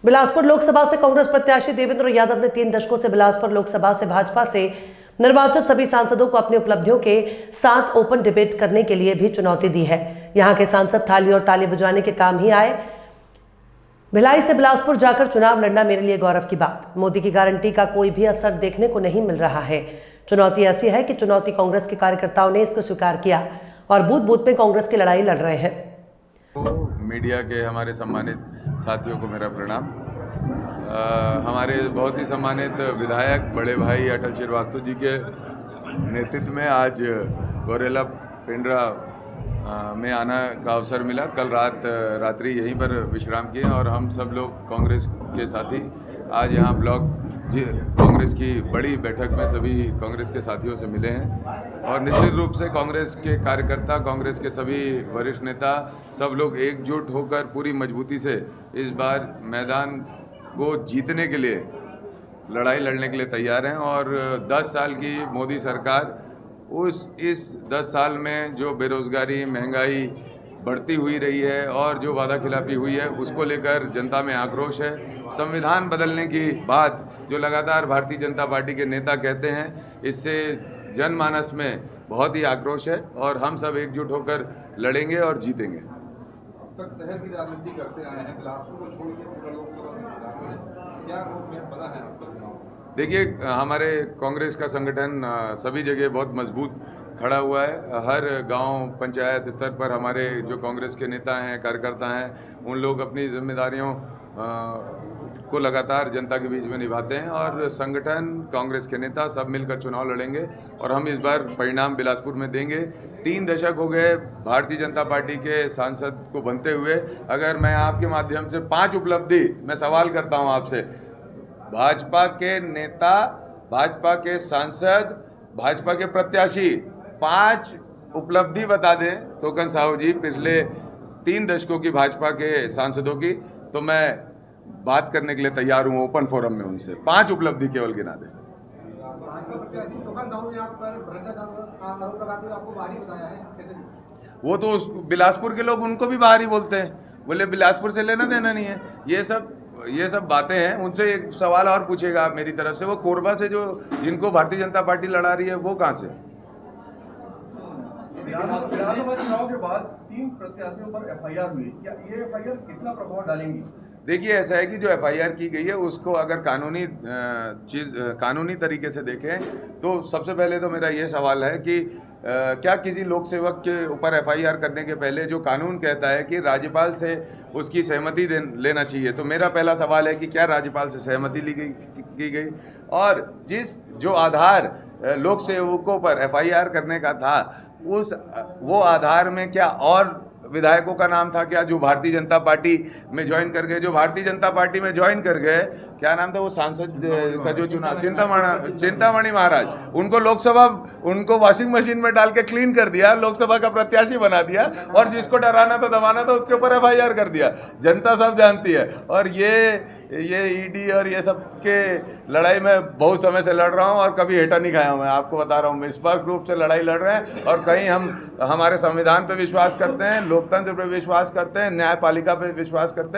बिलासपुर लोकसभा से कांग्रेस प्रत्याशी देवेंद्र यादव ने 3 दशकों से बिलासपुर लोकसभा से भाजपा से निर्वाचित सभी सांसदों को अपनी उपलब्धियों के साथ ओपन डिबेट करने के लिए भी चुनौती दी है। यहां के सांसद थाली और ताली बजाने के काम ही आए। भिलाई से बिलासपुर जाकर चुनाव लड़ना मेरे लिए गौरव की बात। मोदी की गारंटी का कोई भी असर देखने को नहीं मिल रहा है। चुनौती ऐसी है कि चुनौती कांग्रेस के कार्यकर्ताओं ने इसको स्वीकार किया और बूथ बूथ में कांग्रेस की लड़ाई लड़ रहे हैं। मीडिया के हमारे सम्मानित साथियों को मेरा प्रणाम। हमारे बहुत ही सम्मानित विधायक बड़े भाई अटल श्रीवास्तव जी के नेतृत्व में आज गौरेला पेंड्रा में आना का अवसर मिला। कल रात्रि यहीं पर विश्राम किए और हम सब लोग कांग्रेस के साथी आज यहाँ ब्लॉक कांग्रेस की बड़ी बैठक में सभी कांग्रेस के साथियों से मिले हैं और निश्चित रूप से कांग्रेस के कार्यकर्ता, कांग्रेस के सभी वरिष्ठ नेता सब लोग एकजुट होकर पूरी मजबूती से इस बार मैदान को जीतने के लिए लड़ाई लड़ने के लिए तैयार हैं। और 10 साल की मोदी सरकार इस 10 साल में जो बेरोजगारी, महंगाई बढ़ती हुई रही है और जो वादा खिलाफी हुई है उसको लेकर जनता में आक्रोश है। संविधान बदलने की बात जो लगातार भारतीय जनता पार्टी के नेता कहते हैं, इससे जनमानस में बहुत ही आक्रोश है और हम सब एकजुट होकर लड़ेंगे और जीतेंगे। अब तक शहर की राजनीति करते आए हैं, बिलासपुर को छोड़ के पूरा लोकसभा में क्या रोडमैप बना है अब तक? देखिए, हमारे कांग्रेस का संगठन सभी जगह बहुत मजबूत खड़ा हुआ है। हर गांव पंचायत स्तर पर हमारे जो कांग्रेस के नेता हैं, कार्यकर्ता हैं, उन लोग अपनी जिम्मेदारियों को लगातार जनता के बीच में निभाते हैं और संगठन, कांग्रेस के नेता सब मिलकर चुनाव लड़ेंगे और हम इस बार परिणाम बिलासपुर में देंगे। 3 दशक हो गए भारतीय जनता पार्टी के सांसद को बनते हुए। अगर मैं आपके माध्यम से 5 उपलब्धि, मैं सवाल करता हूं आपसे, भाजपा के नेता, भाजपा के सांसद, भाजपा के प्रत्याशी 5 उपलब्धि बता दें टोकन साहू जी पिछले 3 दशकों की भाजपा के सांसदों की, तो मैं बात करने के लिए तैयार हूं ओपन फोरम में उनसे। 5 उपलब्धि केवल गिना दें। वो तो बिलासपुर के लोग उनको भी बाहर ही बोलते हैं, बोले बिलासपुर से लेना देना नहीं है। ये सब बातें हैं। उनसे एक सवाल और पूछेगा आप मेरी तरफ से, वो कोरबा से जो जिनको भारतीय जनता पार्टी लड़ा रही है वो कहाँ से? विधानसभा चुनाव के बाद 3 प्रत्याशियों पर एफआईआर हुई, क्या ये एफआईआर कितना प्रभाव डालेंगी? देखिए, ऐसा है कि जो एफआईआर की गई है उसको अगर कानूनी तरीके से देखें तो सबसे पहले तो मेरा ये सवाल है कि क्या किसी लोक सेवक के ऊपर एफआईआर करने के पहले जो कानून कहता है कि राज्यपाल से उसकी सहमति लेना चाहिए, तो मेरा पहला सवाल है कि क्या राज्यपाल से सहमति की गई? और जो आधार लोक सेवकों पर एफआईआर करने का था वो आधार में क्या और विधायकों का नाम था क्या जो भारतीय जनता पार्टी में ज्वाइन कर गए? जो भारतीय जनता पार्टी में ज्वाइन कर गए, क्या नाम था वो सांसद का जो चुनाव, चिंतामणि महाराज, उनको लोकसभा, उनको वॉशिंग मशीन में डाल के क्लीन कर दिया, लोकसभा का प्रत्याशी बना दिया और जिसको डराना था, दबाना था, उसके ऊपर एफआईआर कर दिया। जनता सब जानती है। और ये ईडी और ये सब के लड़ाई में बहुत समय से लड़ रहा हूँ और कभी हेठा नहीं खाया हूँ। मैं आपको बता रहा हूँ, निष्पक्ष रूप से लड़ाई लड़ रहे हैं और कहीं हम हमारे संविधान पे विश्वास करते हैं, लोकतंत्र पे विश्वास करते हैं, न्यायपालिका पे विश्वास करते हैं।